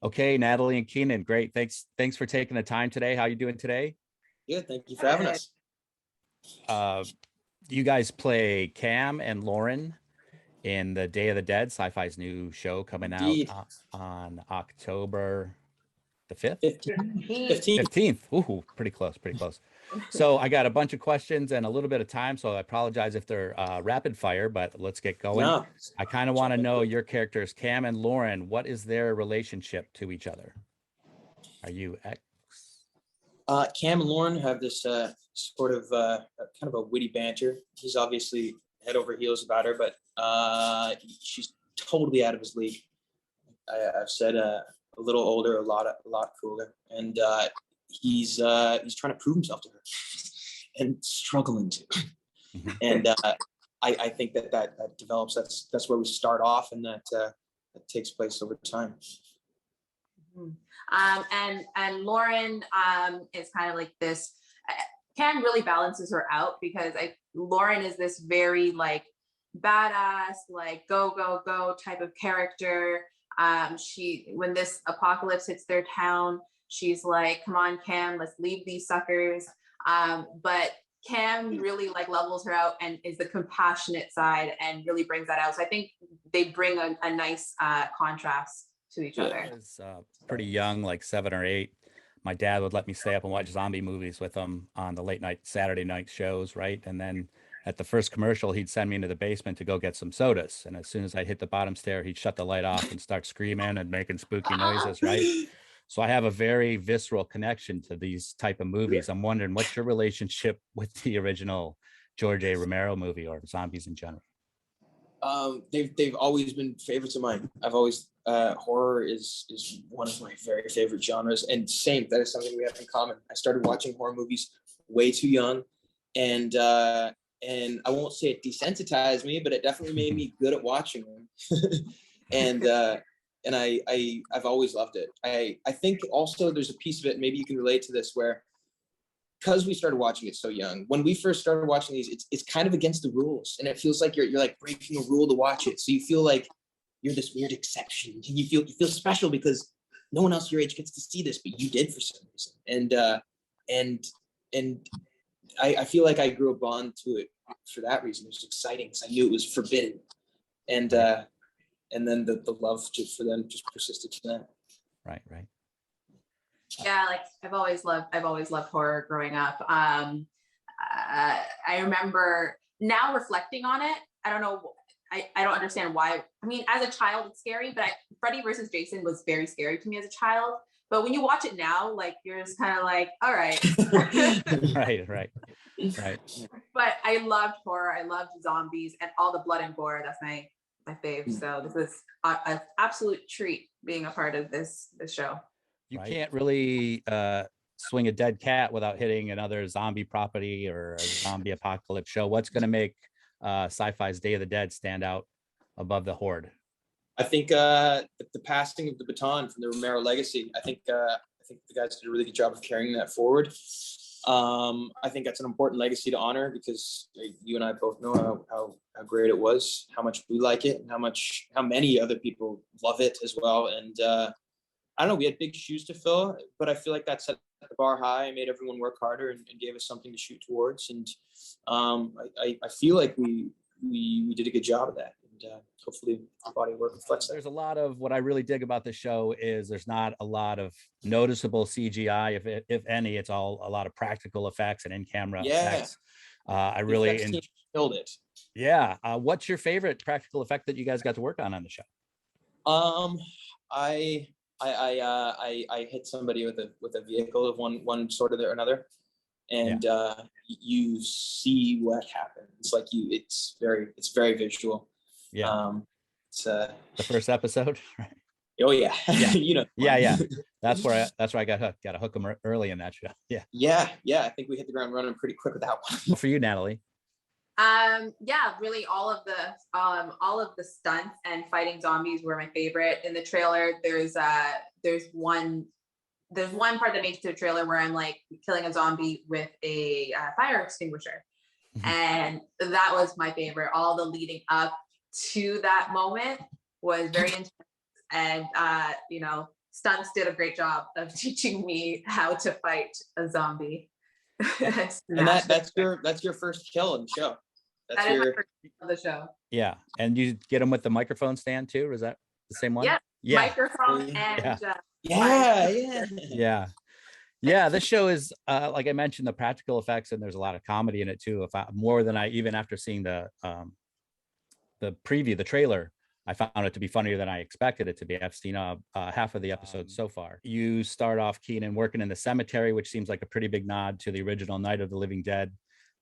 Okay, Natalie and Keenan, great. Thanks for taking the time today. How you doing today? Yeah, thank you for having us. Uh, you guys play Cam and Lauren in the Day of the Dead, SyFy's new show coming out Indeed. on October the 5th, 15. 15th. 15. 15th. Ooh, pretty close, pretty close. So I got a bunch of questions and a little bit of time, so I apologize if they're rapid fire, but let's get going. No. I kind of want to know your characters, Cam and Lauren. What is their relationship to each other? Are you ex? Cam and Lauren have this sort of kind of a witty banter. He's obviously head over heels about her, but she's totally out of his league. I've said a little older, a lot cooler, and he's trying to prove himself to her and struggling to. And I think that develops. That's where we start off, and that takes place over time. And Lauren is kind of like this. Cam really balances her out because Lauren is this very like badass, like go type of character. When this apocalypse hits their town, she's like, come on, Cam, let's leave these suckers. But Cam really like levels her out and is the compassionate side and really brings that out. So I think they bring a nice contrast to each other. I was pretty young, like 7 or 8. My dad would let me stay up and watch zombie movies with him on the late night Saturday night shows, right? And then at the first commercial, he'd send me into the basement to go get some sodas. And as soon as I hit the bottom stair, he'd shut the light off and start screaming and making spooky noises, right? So I have a very visceral connection to these type of movies. I'm wondering, what's your relationship with the original George A. Romero movie or zombies in general? They've always been favorites of mine. I've always horror is one of my very favorite genres, and that is something we have in common. I started watching horror movies way too young, and I won't say it desensitized me, but it definitely made me good at watching them. and I've always loved it. I think also there's a piece of it, maybe you can relate to this, where because we started watching it so young, when we first started watching these, it's kind of against the rules, and it feels like you're like breaking a rule to watch it. So you feel like you're this weird exception. You feel special because no one else your age gets to see this, but you did for some reason. And I feel like I grew a bond to it for that reason. It was exciting because I knew it was forbidden, and then the love for them just persisted to that. Right. Yeah, like I've always loved horror growing up. I remember now reflecting on it. I don't know. I don't understand why. I mean, as a child, it's scary, but Freddy versus Jason was very scary to me as a child. But when you watch it now, like you're just kind of like, all right. Right. But I loved horror. I loved zombies and all the blood and gore. That's my fave. So this is an absolute treat being a part of this show. You can't really swing a dead cat without hitting another zombie property or a zombie apocalypse show. What's going to make SyFy's Day of the Dead stand out above the Horde? I think the passing of the baton from the Romero legacy. I think the guys did a really good job of carrying that forward. I think that's an important legacy to honor because you and I both know how great it was, how much we like it, and how many other people love it as well. And I don't know, we had big shoes to fill, but I feel like that set the bar high and made everyone work harder and gave us something to shoot towards. And I feel like we did a good job of that. And hopefully the body of work reflects that. There's a lot of what I really dig about the show is there's not a lot of noticeable CGI. If any, it's all a lot of practical effects and in-camera effects. I really killed it. Yeah. What's your favorite practical effect that you guys got to work on the show? I hit somebody with a vehicle of one sort or another, and you see what happens. Like it's very visual. Yeah. It's the first episode. Right. Oh yeah. You know. Yeah. That's where I got hooked. Got to hook them early in that show. Yeah. I think we hit the ground running pretty quick with that one. Well, for you, Natalie. Really all of the stunts and fighting zombies were my favorite. In the trailer, there's one part that makes it to the trailer where I'm like killing a zombie with a fire extinguisher. And that was my favorite. All the leading up to that moment was very intense. And stunts did a great job of teaching me how to fight a zombie. And that's your first kill in the show. That's that is your my first kill of the show. Yeah, and you get them with the microphone stand too, or is that the same one? Yeah, Yeah, microphone Yeah. and yeah. yeah. This show is like I mentioned, the practical effects, and there's a lot of comedy in it too. More than I even after seeing the preview, the trailer, I found it to be funnier than I expected it to be. I've seen half of the episodes so far. You start off, Keenan, working in the cemetery, which seems like a pretty big nod to the original Night of the Living Dead.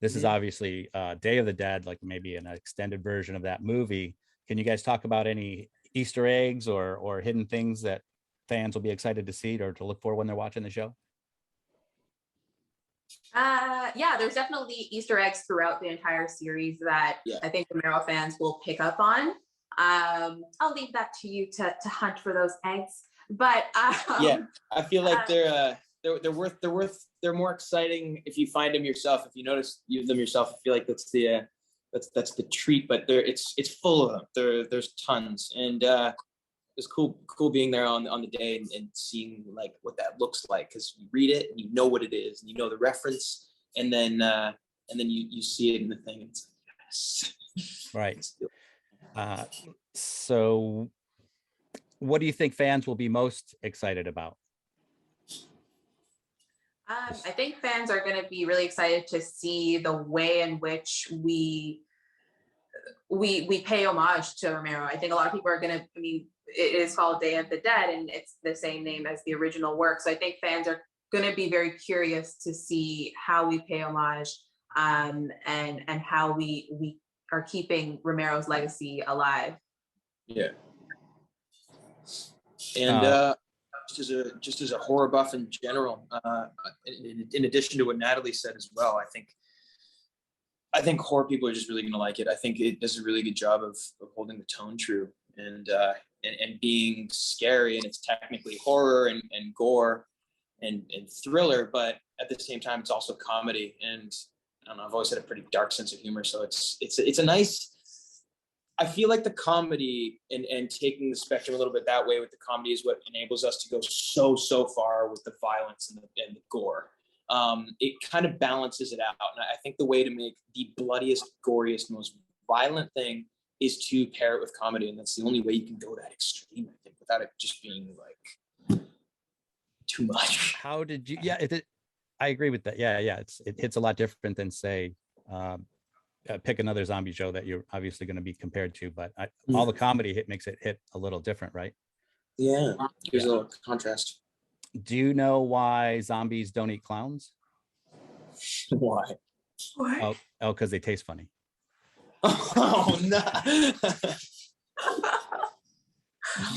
This is obviously Day of the Dead, like maybe an extended version of that movie. Can you guys talk about any Easter eggs or hidden things that fans will be excited to see or to look for when they're watching the show? Yeah, there's definitely Easter eggs throughout the entire series that I think Romero fans will pick up on. I'll leave that to you to hunt for those eggs. But I feel like they're more exciting if you find them yourself. If you notice them yourself, I feel like that's the treat. But it's full of them. There's tons, and it's cool being there on the day and seeing like what that looks like, because you read it and you know what it is and you know the reference, and then you see it in the thing. And it's like, yes. Right. So what do you think fans will be most excited about? I think fans are going to be really excited to see the way in which we pay homage to Romero. I think a lot of people are going to, I mean, it is called Day of the Dead and it's the same name as the original work. So I think fans are going to be very curious to see how we pay homage and how we are keeping Romero's legacy alive. Yeah. And just as a horror buff in general, in addition to what Natalie said as well, I think horror people are just really going to like it. I think it does a really good job of holding the tone true and being scary. And it's technically horror and gore and thriller, but at the same time, it's also comedy. And I don't know, I've always had a pretty dark sense of humor. So it's a nice, I feel like the comedy and taking the spectrum a little bit that way with the comedy is what enables us to go so far with the violence and the gore. It kind of balances it out. And I think the way to make the bloodiest, goriest, most violent thing is to pair it with comedy. And that's the only way you can go that extreme, I think, without it just being like too much. How did you, I agree with that. Yeah. It hits a lot different than say, pick another zombie show that you're obviously going to be compared to, but all the comedy makes it hit a little different, right? Yeah, there's a little contrast. Do you know why zombies don't eat clowns? Why? What? Oh, because they taste funny. Oh no!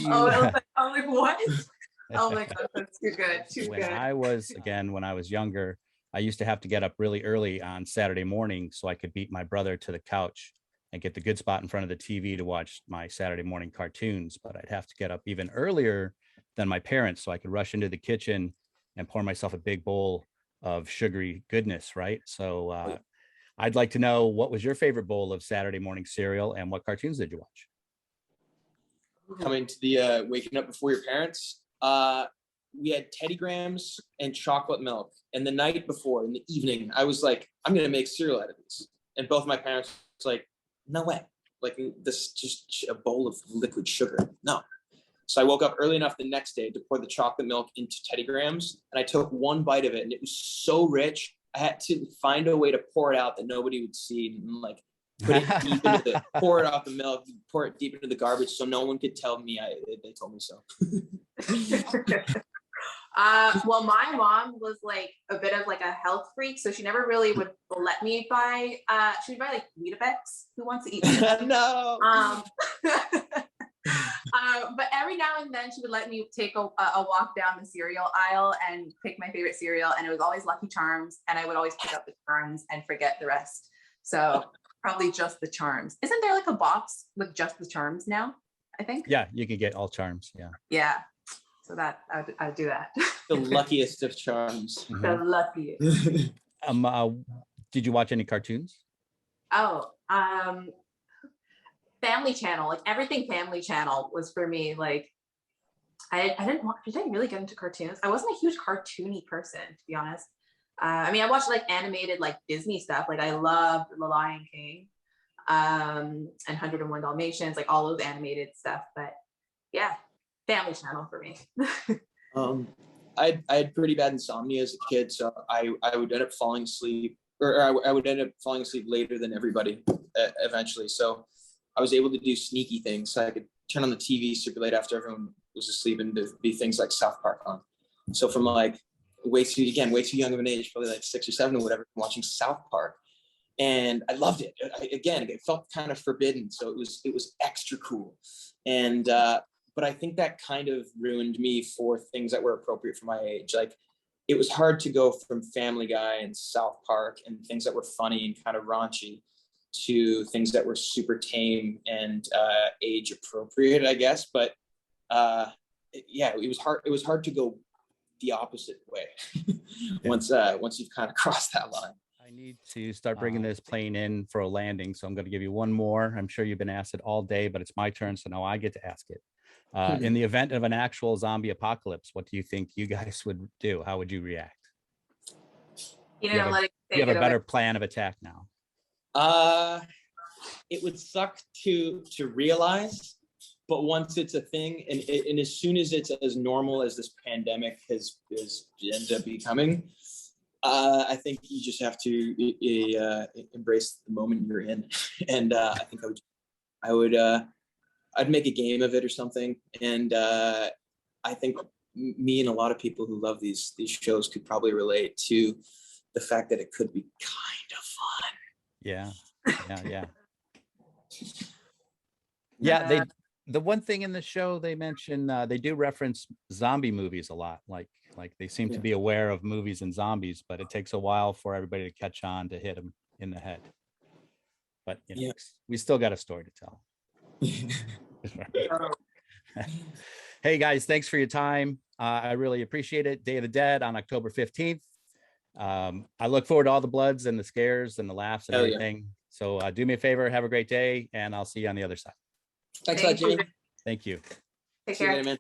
I'm like, what? Oh my god, that's too good. When I was younger, I used to have to get up really early on Saturday morning so I could beat my brother to the couch and get the good spot in front of the TV to watch my Saturday morning cartoons. But I'd have to get up even earlier than my parents so I could rush into the kitchen and pour myself a big bowl of sugary goodness, right? So I'd like to know, what was your favorite bowl of Saturday morning cereal and what cartoons did you watch? Coming to the waking up before your parents, we had Teddy Grahams and chocolate milk. And the night before, in the evening, I was like, I'm going to make cereal out of this. And both my parents was like, no way. Like, this is just a bowl of liquid sugar. No. So I woke up early enough the next day to pour the chocolate milk into Teddy Grahams. And I took one bite of it and it was so rich. I had to find a way to pour it out that nobody would see, and like put it deep into pour it off the milk, pour it deep into the garbage so no one could tell me they told me so. Well, my mom was like a bit of like a health freak, so she never really would let me buy. She would buy like Weetabix. Who wants to eat Weetabix? No. But every now and then she would let me take a walk down the cereal aisle and pick my favorite cereal, and it was always Lucky Charms, and I would always pick up the Charms and forget the rest. So probably just the Charms. Isn't there like a box with just the Charms now? I think. Yeah, you can get all Charms. Yeah. Yeah. So that I'd do that. The luckiest of charms. The luckiest. Did you watch any cartoons? Oh, Family Channel, like everything Family Channel was for me. Like did I really get into cartoons? I wasn't a huge cartoony person, to be honest. I mean, I watched like animated like Disney stuff. Like I loved The Lion King, and 101 Dalmatians, like all those animated stuff. But yeah, Family Channel for me. I had pretty bad insomnia as a kid, so I would end up falling asleep, or I would end up falling asleep later than everybody eventually. So I was able to do sneaky things. So I could turn on the TV super late after everyone was asleep, and to be things like South Park on. So from like way too young of an age, probably like 6 or 7 or whatever, watching South Park, and I loved it. It felt kind of forbidden, so it was extra cool, and but I think that kind of ruined me for things that were appropriate for my age. Like it was hard to go from Family Guy and South Park and things that were funny and kind of raunchy to things that were super tame and age appropriate, I guess. But yeah, it was hard to go the opposite way once you've kind of crossed that line. I need to start bringing this plane in for a landing, so I'm going to give you one more. I'm sure you've been asked it all day, but it's my turn, so now I get to ask it. In the event of an actual zombie apocalypse, what do you think you guys would do? How would you react? You have a better plan of attack now. It would suck to realize, but once it's a thing, and as soon as it's as normal as this pandemic has ended up becoming, I think you just have to embrace the moment you're in. And I think I'd make a game of it or something. And I think me and a lot of people who love these shows could probably relate to the fact that it could be kind of fun. Yeah. Yeah, the one thing in the show they mention, they do reference zombie movies a lot. Like they seem to be aware of movies and zombies, but it takes a while for everybody to catch on to hit them in the head. But we still got a story to tell. Hey guys, thanks for your time. I really appreciate it. Day of the Dead on October 15th. I look forward to all the bloods and the scares and the laughs and everything. So do me a favor, have a great day, and I'll see you on the other side. Thanks a lot, Jimmy. Thank you. Take care. Man.